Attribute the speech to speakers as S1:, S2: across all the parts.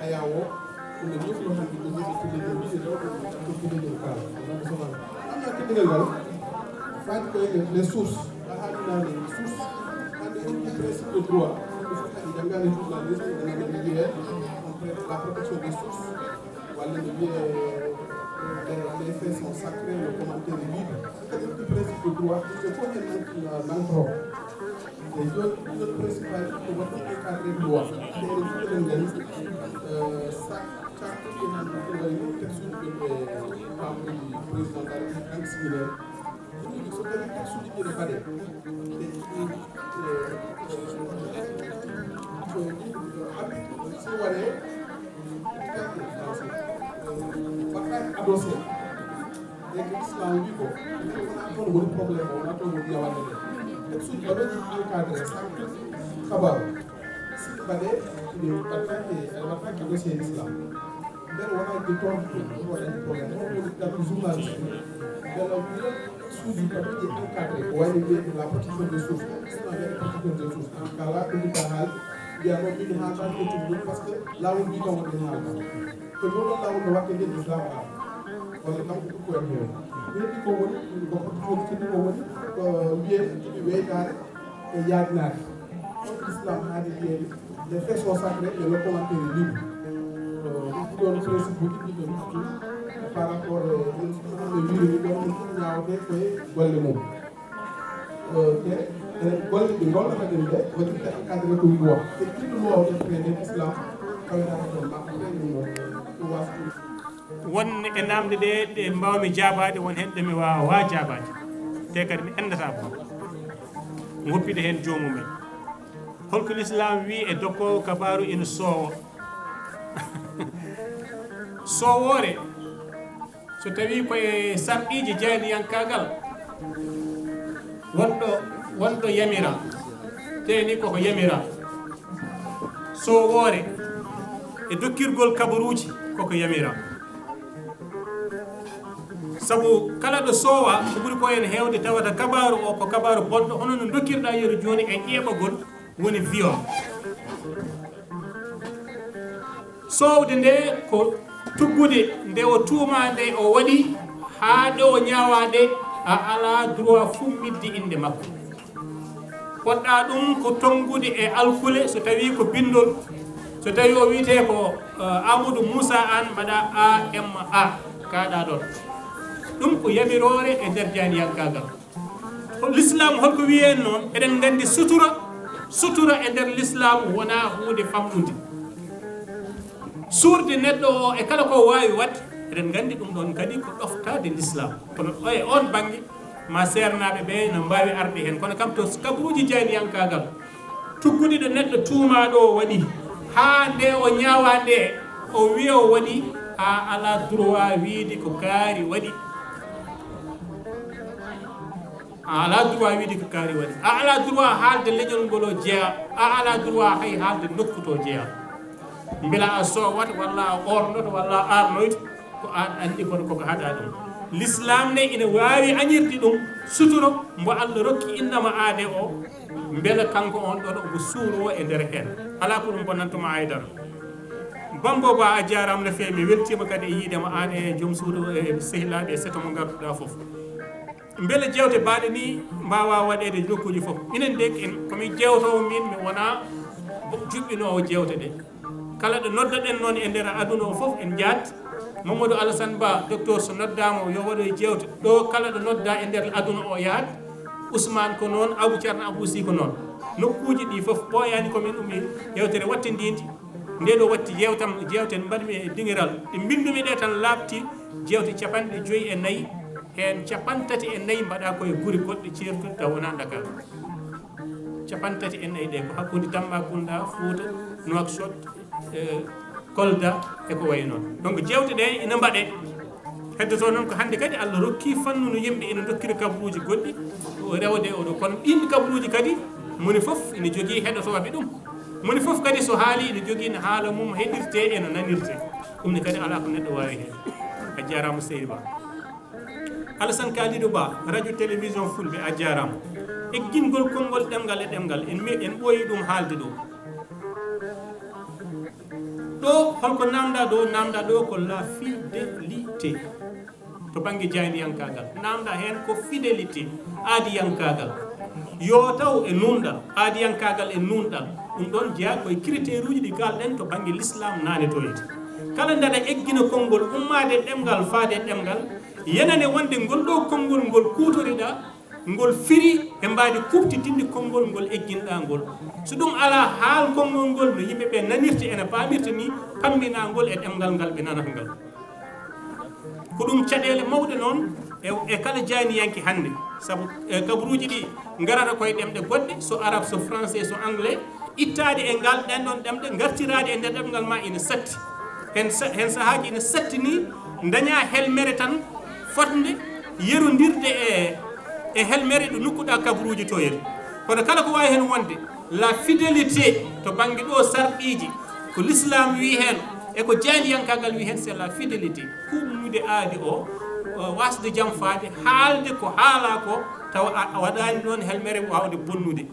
S1: ayawo ko ne ñoklo hande ko ñebe ko de bi do ko ko de kala on ko so amna ko digal gal faati ko les sources la hadina les sources hande on ko principe de droit ko so kadi jangane journaliste da nga di la protection des sources wala ne bi les faits sont sacrés, le commentaire est libre. C'est-à-dire que le principe de droit, il faut être l'entrée. Les autres principes qui vont encadrer le droit. C'est le fait de l'organisme. Chaque texte du président de la République similaire. Ce que le texte du président adossé et que l'islam dit ko on woni problème on a to woni yawande et su do do encadrer sank xabar si bade ni attaque dossier l'islam ben wona di ton ko wala problème on woni da journaliste de la su di do di encadrer ko wani la protection des sources l'islam est la protection des sources en cas là que du tahal ya no bi ha tan ko tuddu parce que la won bi ko woni ha ko do la won wakke de l'islam wala kam ko ko en ni ko woni ko ko ci ko woni ko wiye weytare e yaadnaade l'islam haadi wiyeede les faits sont sacrés et le commentaire est libre ɗon principe uji ɗiɗo ɗiɗi par rapport no wiiri ɗon ñaawde koye golle mum te golle ɗi gollata ɗen de waɗirte encadré ko loi te ɗiɗo loi o defrede islam kawetata ɗon makko ɗum ɗon ɗum wasɗum
S2: won e namde ɗe mbawmi jaabade won hen ɗemi wawa jaabade te kadi mi endata ko goppide hen jomumen holko l'islam wi e dokkowo kabaru ina soowo soowore so tawi koye sarɗiji jeyniyankagal wonɗo yamira teni koko yamira soowore e dokkirgol kabaruji koko yamira sabu kala ɗo soowa ko ɓuri ko hen hewde tawata kabaru o ko kabaru bonɗo hono no dokkirɗa yeru joni e ƴeɓagol woni viol soowde nde ko tuggude nde o tuuma nde o waɗi haa ɗo o ñaawade a ala droit fummidde inde makko poɗɗa ɗum ko tongude e alkule so tawi ko bindol so tawi o wiyete ko Amadou Moussa an mbaɗa AMA kaɗa ɗon ɗum ko yamirore e nder janiyankagal l'islam holko wiyen noon eɗen gandi sutura e nder l'islam wona hunde famɗude suurde neɗɗo o e kala ko wawi wadde eɗen gandi ɗum ɗon kadi ko ɗoftade l'islam kono e on banggue ma sernaɓe ɓe no mbawi arde hen kono kam to kaburuji janiyankagal tuggude ɗo neɗɗo tuumaɗo o waɗi ha nde o ñaawa nde o wiya o waɗi ha ala droit wiide ko kaari waɗi a ala droit wiide ko kaari waɗi a ala droit haalde leñol ngol o jeeya a ala droit hay haalde nokkuto jeeya beela a soowat walla a ornoto walla a arnoyto ko an andi kono koko haɗa ɗum l'islam ne ina wawi añirde ɗum suturo mbo Allah rokki innama aade o beela kanko on ɗon omo suuro e nder hen ala ko ɗum bonnantuma haydara bambo ba a jarama no fewi mi weltima kadi e yiidema an e joom suudu e sehilaɓe e seto mo garduɗa foof beele jewte baɗe ni mbawa waɗede nokkuji foof minen de komi jewtowo min mi wona juɓɓinowo jewte ɗe kala ɗo noddaɗen noon e nder aduna o foof en jaat Mamadou Alassane Ba docteur so noddama yo waɗoye jewte ɗo kala ɗo nodda e nder aduna o yahat Ousmane ko noon Abou Thierno Abou Sy ko noon nokkuji ɗi foof ɓooyani komin ɗum yewtere wattididi nde ɗo watti jewte mbaɗmi e dingiral ɗe bindumi ɗe tan labti jewte 54 hen 34 mbaɗa koye guuri goɗɗe certuɗe taw wona Dakar 34 ɗe ko hakkude Tambacounda Fouta Nouakchott Kolda e ko wayi noon donc jewte ɗe ina mbaɗe heddoto noon ko hande kadi Allah rokki fannuno yimɓe ina dokkira kabaruji goɗɗi rewde oɗo kono ɗin kabaruji kadi moni foof ina jogui heɗotoɓe ɗum moni foof kadi so haali ina jogui no haala mum heɗirte e no nanirte ɗum ne kadi ala ko neɗɗo wawi hen a jarama Seydi Ba Alassane Kalidou Ba radio télévision Fulɓe a jarama eggingol konngol ɗemgal e ɗemgal en ɓooyi ɗum haalde ɗo ɗo holko namda ɗo ko la fidélité to banggue jayniyankagal namda hen ko fidélité aadiyankagal yo taw e nunɗal aadiyankagal e nunɗal ɗum ɗon jeeya koye critére uji ɗi kalɗen to banggue l'islam nane toyde kala ndaɗa eggina konngol ummade ɗemgal faade ɗemgal yenane wonde ngol ɗo konngol ngol kutoriɗa ngol firi e mbadi kuftitinde konngol ngol egginɗa ngol so ɗum ala haal konngol ngol no yimɓeɓe nanirta ene pamirta ni pammina ngol e ɗemgal ngal ɓe nanata ngal ko ɗum caɗele mawɗe noon e kala jayniyanke hannde saabu kabaruji ɗi garata koye ɗemɗe goɗɗe so arabe so français so anglais ittade e ngal ɗen ɗon ɗemɗe gartirade e nder ɗemgal ma ina satti hen sahaji ina satti ni daña helmere tan fotde yerodirde e helmere ɗo nokkuɗa kabaruji to yere kono kala ko wawi hen wonde la fidélité to banggue ɗo sarɗiji ko l'islam wi hen e ko jayniyankagal wi hen c'est la fidélité humnude aadi o wasde jaam faade haalde ko haala ko taw a waɗani ɗon helmere wawde bonnude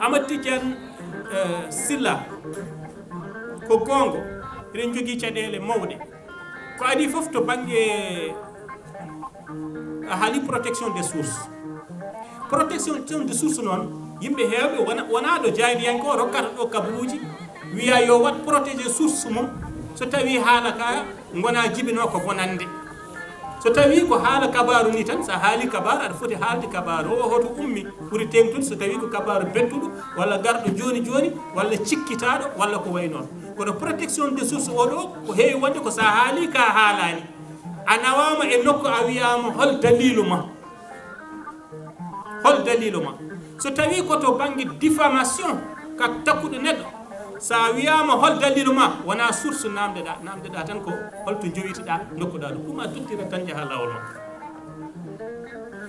S2: Amadou Tidiane Sylla ko gonga eɗen jogui caɗele mawɗe ko adi foof to banggue a haali protection des sources noon yimɓe hewɓe wona ɗo jayniyanke o rokkata ɗo kabaruji wiya yo wat protégé source mum so tawi haala ka gona jibino ko bonande so tawi ko haala kabaru ni tan sa haali kabaru aɗa foti haalde kabaru o hoto ummi ɓuuri tengtude so tawi ko kabaru bettuɗo walla garɗo joni walla cikkitaɗo walla ko way noon kono protection des sources oɗo ko heewi wonde ko sa haali ka haalani a nawama e nokku a wiyama hol dalilu ma so tawi koto banggue diffamation ka takkuɗo neɗɗo sa wiyama hol dalilu ma wona source namdeɗa tan ko holto jowiteɗa dokkuɗa ɗum ɗum a duttira tan jaaha lawol ma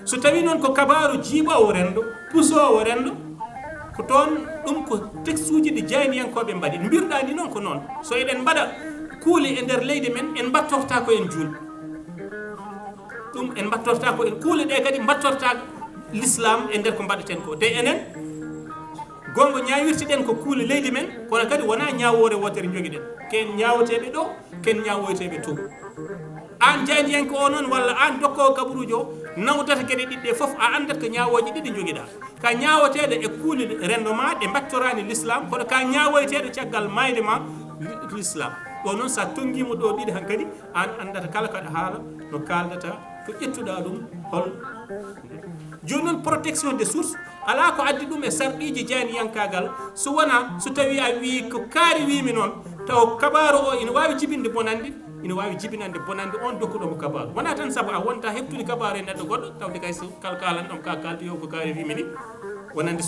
S2: so tawi noon ko kabaru jiiɓowo renɗo pusowo renɗo ko toon ɗum ko texte uji ɗi jayniyankoɓe mbaɗi mbirɗa ni noon ko noon so eɗen mbaɗa kuule e nder leydi men en battorta ko en julɓe ɗum en battorta ko en kuule ɗe kadi battorta l'islam e nder ko mbaɗeten ko te enen gongo ñawirteɗen ko kuule leydi men kono kadi wona ñawore wotere joguiɗen ken ñawoteɓe ɗo ken ñawoyteɓe to an jayniyanke o noon walla an dokkowo kabaruji o nawdata gueɗe ɗiɗɗe foof a andat ko ñawoji ɗiɗi joguiɗa ka ñawoteɗo e kuule rendo ma ɗe battorani l'islam kono ka ñawoyteɗo caggal mayde ma l'islam ɗo noon sa tonguima ɗo ɗiɗi han kadi an andata kala kaɗa haala no kaldata ko ƴettuɗa ɗum hol joni noon protection des sources ala ko addi ɗum e sarɗiji jayniyankagal so wona so tawi a wi ko kaari wimi noon taw kabaru o ina wawi jibinde bonande ina wawi jibinande bonande on dokkuɗomo kabaru wona tan saabu a wonta heftude kabaru e neɗɗo goɗɗo tawde kay so kalkalan ɗom ka kalde yo ko kaari wimi ni wonande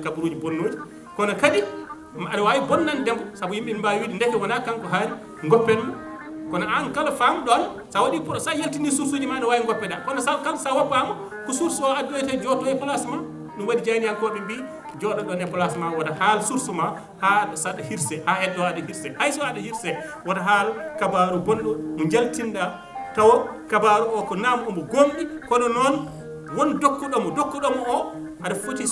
S2: kabaruji bonnoji kono kadi aɗa wawi bonnandemo saabu yimɓe mbawi wiide ndeke wona kanko haali goppenmo kono an kala famɗon sa waɗi sa yaltini source uji ma ne wawi goppeɗa kono kala sa woppama ko source o addoyte jotto e place ma ɗum waɗi jayniyankoɓe mbi jooɗo ɗon e place ma woto haal source ma ha saɗa hirse ha heddo aɗa hirse hayso aɗa hirse woto haal kabaru bonɗo mo jaltinɗa tawa kabaru o ko naam omo gomɗi kono noon won dokkuɗomo o aɗa foti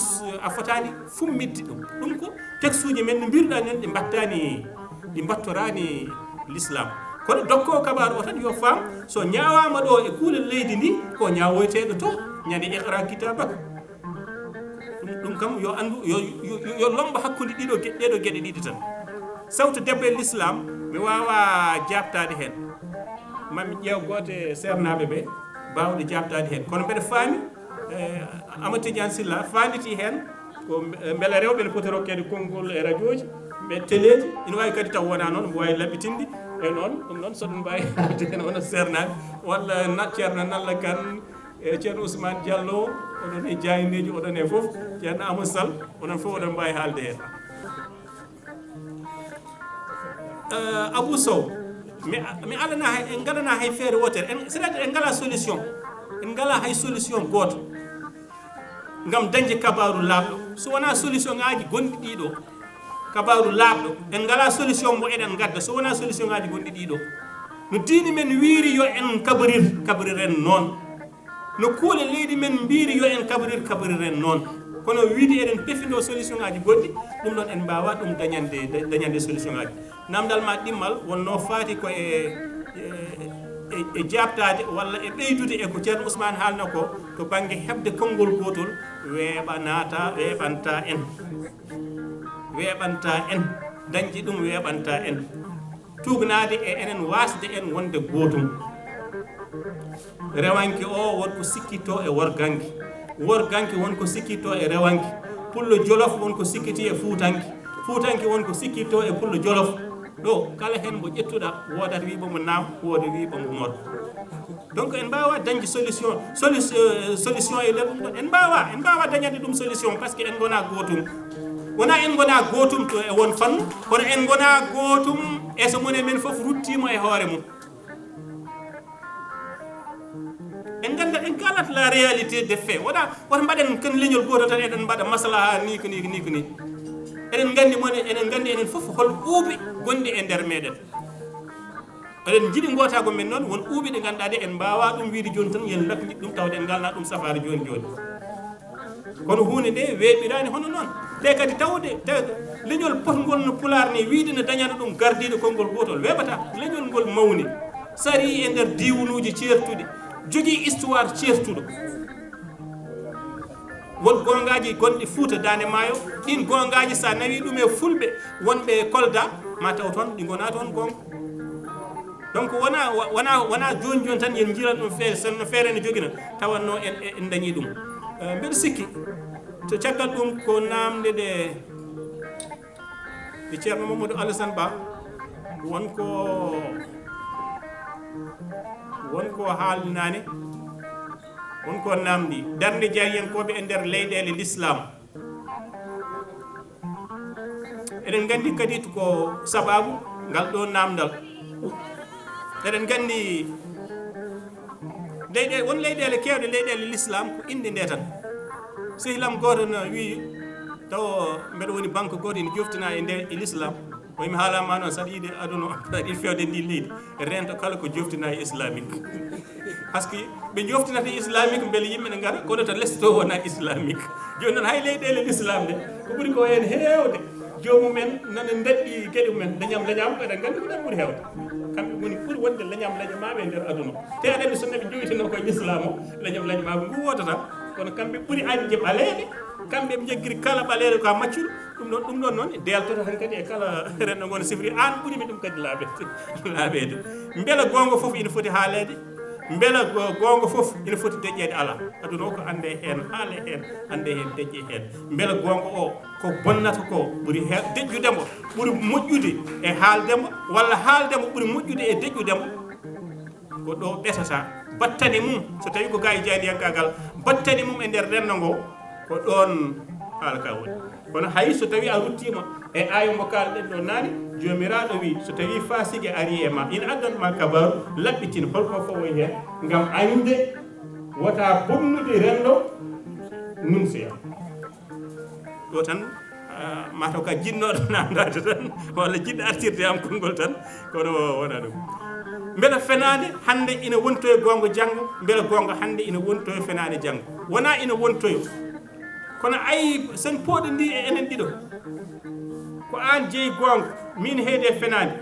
S2: a fotani fummidde ɗum ko texte uji men no mbiruɗa nen ɗi battorani l'islam kono dokkowo kabaru o tan yo faam so ñawama ɗo e kuule leydi ndi ko ñawoyteɗo to ñande iqra kitabaka ɗum kam yo andu yo lomba hakkude ɗeɗo gueɗe ɗiɗi tan sawto debbo e l'islam mi wawa jabtade hen mami ƴeew goto e sernaɓe ɓe bawɗe jabtade hen kono mbeɗa faami Amadou Tidiane Sylla fanditi hen ko beele rewɓe ne poti rokkede konngol e radio ji ɓe téléji ina wawi kadi taw wona noon mbo wawi laɓɓitinde e noon ɗum noon soɗum mbawi haalde hen wono sernaɓe walla ceerno Nalla Kane e ceerno Ousmane Diallo oɗon e jayneji oɗon e foof ceerno Amadou Sall onon foof oɗon mbawi haalde hen Abou Sow mi alana en galana hay feere wotere c'est à dire en ngala solution en ngala hay solution goto ngam dañde kabaru laaɓɗo so wona solution ngaji gonɗi ɗiɗo kabaru laaɓɗo en ngala solution mo eɗen gadda so wona solution ngaji gonɗi ɗiɗo no diini men wiiri yo en kabariren noon no kuule leydi men mbiri yo en kabariren noon kono wiide eɗen pefindo solution ngaji goɗɗi ɗum ɗon en mbawa ɗum dañande solution ngaji namdal ma ɗimmal wonno faati ko e jabtade walla e ɓeydude e ko ceerno Ousmane haalno ko to banggue hebde konngol gotol weeɓanta en dañji ɗum weeɓanta en tugnade e enen wasde en wonde gotum rewanki o wonko sikkito e worganki wonko sikkito e rewanki pullo jolof wonko sikkiti e fuutanki wonko sikkito e pullo jolof ɗo kala hen mo ƴettuɗa wodat wiɓa mo naam woda wiɓa mo mor donc en mbawa dañde solution e nder ɗum ɗon en mbawa dañande ɗum solution par ce que en gona gotum wona en gona gotum to e won fannu kono en gona gotum e so mone men foof ruttimo e hoore mum en ganda en kalat la réalité des faits wona woto mbaɗen kan leñol goto tan eɗen mbaɗa maslaha ni ko ni eɗen gandi enen foof hol ɓuuɓi gonɗi e nder meɗen eɗen jiiɗi gotago men noon won ɓuuɓi ɗi ganduɗa de en mbawa ɗum wiide joni tan yen lakki ɗum tawde en galna ɗum safaro joni kono hunde nde weeɓirani hono noon te kadi tawde leñol potgol no pular ni wiide ne dañana ɗum gardiɗo konngol gotol weeɓata leñol ngol mawni sari e nder diwunuji ceertuɗi jogui histoire ceertuɗo won gongaji gonɗi Fouta Dande Maayo ɗin gongaji sa nawi ɗum e fulɓe wonɓe Kolda ma taw toon ɗi gona toon gonga donc wona joni tan yen jiirat ɗum no feere ne joguina tawanno en dañi ɗum mbeɗa sikki to caggal ɗum ko namde ɗe ceerno Mamadou Alassane Ba wonko haalinani wonko namdi darde jariyankoɓe e nder leyɗele l'islam eɗen gandi kadi ko sababu ngal ɗo namdal eɗen gandi won leyɗele kewɗe leyɗele l'islam ko inde nde tan sehilam goto no wi taw mbeɗa woni banque goto ene joftina e nde e l'islam oymi haalama noon saɗa yiiɗi aduna aɗa fewde ndi leydi rento kala ko joftina e islamique par ce que ɓe joftinata islamique beele yimɓe ne gara kono to less to wona islamique joni noon hay leyɗele l'islam de ko ɓuuri ko hen hewde jomumen nana daɗɗi gueɗe mumen leñam eɗen gandi ko ɗen ɓuuri hewde kamɓe woni ɓuuri wonde leñam leñamaɓe e nder aduna te aɗa so neɓe joytino koye l'islam o leñam leñamaɓe ngu wodata kono kamɓe ɓuuri anje ɓaleɗe kamɓe ɓe jaggiri kala ɓaleɗe ko maccuɗo ɗum ɗon noon deltoto tan kadi e kala renɗo gono sifri an ɓuurimi ɗum kadi laaɓede beela gonga foof ina foti haalede beela gonga foof ina foti deƴƴede ala aduna o ko ande hen haale hen ande hen deƴƴe hen beela gonga o ko bonnata ko ɓuuri deƴƴudemo ɓuuri moƴƴude e haaldemo walla haaldemo ɓuuri moƴƴude e deƴƴudemo ko ɗo ɓetata battani mum so tawi ko ga e janiyankagal battani mum e nder renndo ngo ko ɗon haala ka woni kono hay so tawi a ruttima e ayo mo kalɗen ɗo naane jomiraɗo wi so tawi fasigué ari e ma ina addanma kabaru laɓɓitin holko fawoy hen gam ande wota bonnude renndo nunsiya ɗo tan mataw ka jinnoɗo namdade tan walla jiɗɗo artirde am konngol tan kono wona ɗum beela fenade hande ina wontoyo gonga janggo beela gonga hande ina wontoyo fenade janggo wona ina wontoyo kono ayi sen pooɗodi e enen ɗiɗo ko an jeeyi gonga min heede fenade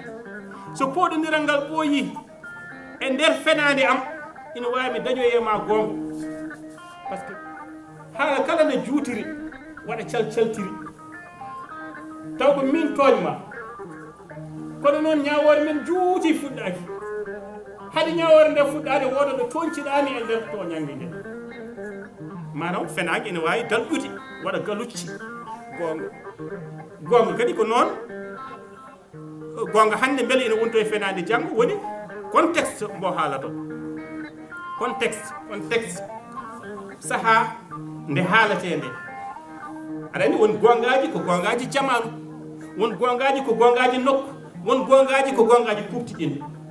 S2: so pooɗodiral ngal ɓooyi e nder fenade am ina wawi mi dañoyema gonga par ce que haala kala no juutiri waɗa calcaltiri taw ko min tooñma kono noon ñawore men juuti fuɗɗaki haade ñawore nde fuɗɗade woda ɗo toñciɗani e nder toñangue nde manam fenaki ene wawi dalɗude waɗa galucci gonga kadi ko noon gonga hande beele ene wonto e fenade janggo woni contexte mbo haalata contexte saaha nde haalate nde aɗa andi won gongaji ko gongaji jamanu won gongaji ko gongaji nokku won gongaji ko gongaji kubtiɗinɗo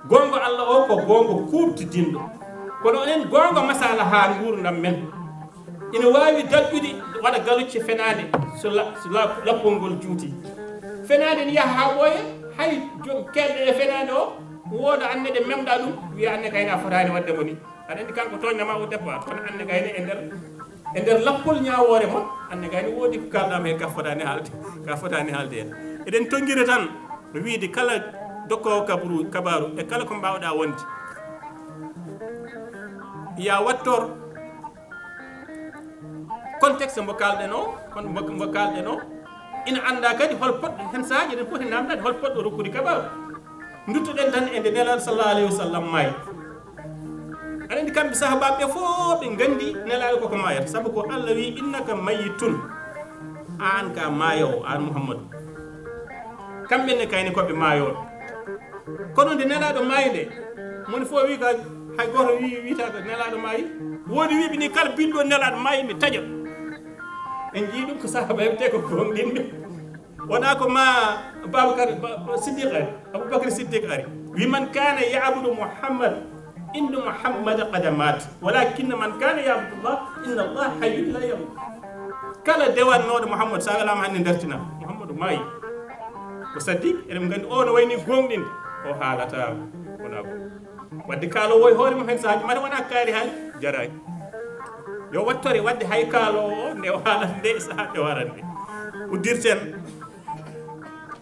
S2: gonga Allah o ko gonga kubtidinɗo kono onen gonga masala ha gurdam men ina wawi dalɓude waɗa galucce fenade so lappol ngol juuti fenade ne yaaha ha ɓooya hay joom keɗɗo e fenade o wooda anne ɗe memɗa ɗum wiya anne kayne a fotani wadde mo ni aɗa andi kanko toñnama o départ kono anne kayne e nder e nder lappol ñawoore mon anne gayni woodi ko kalɗama hen ka fotani haalde hen eɗen tonguire tan wiide kala dokkowo kabaru e kala ko mbawɗa wonde ya wattor contexte mbo kalɗen o mbo kalɗen o ina anda kadi hol poɗɗo hen saaji eɗen foti namdade hol poɗɗo rokkude kabaru duttoɗen tan e nde nelaɗo sallallahu alayhi wa sallam maayi aɗa andi kamɓe sahabaɓe fof ɓe gandi nelaɗo koko mayata saabu ko Allah wi innaka mayitun an ka maayowo an Muhammadou kamɓe ne kayni koɓe maayoɓe kono nde nelaɗo maayi nde moni fof wi ka hay goto wita ko nelaɗo maayi woodi wiɓe ni kala binɗo nelaɗo maayi mi taƴa en jii ɗum ko sahabaɓe te ko gonɗinɓe wona ko ma Aboubacar Siddiq ari wi man kana yabudu Muhammad inna Muhammad qad mat walakinna man kana yabudullah inna Allah hayyun la yamut kala dewannoɗo Muhammad sagalama hannde dartina Muhammadou maayi ko Siddiq eɗen gandi o no wayni gonɗinde o haalata wona ko wadde kaalowo e hoore mum hen sahaji mata wona kaari haali jarani yo wattore wadde hay kaalowo nde haalata nde saha nde warande uddirten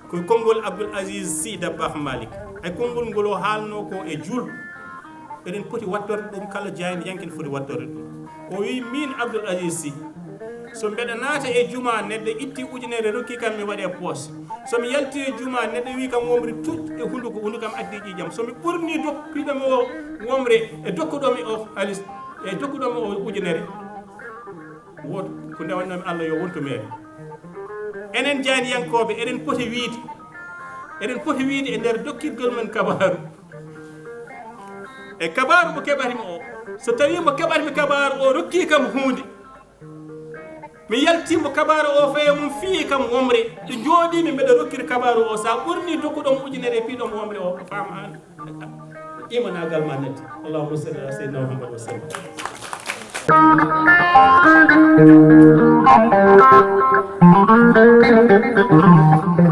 S2: ko konngol Abdoul Aziz Sy Dabakh Malick ay konngol ngol o haalno ko e julɓe eɗen poti wattorde ɗum kala jayni yanken foti wattorde ɗum o wi min Abdoul Aziz Sy so mbeɗa naata e juma neɗɗo itti ujunere rokki kam mi waɗe poos somi yalti e juma neɗɗo wi kam womri tuj e hunduko kam addi ƴiƴam somi ɓurni dokkiɗomi o womre e dokkuɗomi o halis e dokkuɗomi o ujunere woto ko ndewannomi Allah yo wonto meere enen jaaniyankoɓe eɗen poti wiide e nder dokkirgol men kabaru e kabaru mo keɓatimi o so tawi mo keɓatimi kabaru o rokki kam hunde mi yaltimo kabaru o feewa mum fii kam womre e jooɗimi mbeɗa rokkiri kabaru o sa ɓurni dokkuɗomo ujunere e piiɗomo womre o faama an imanagal ma netti allahumma salli ala sayyidina Muhammad wa sallam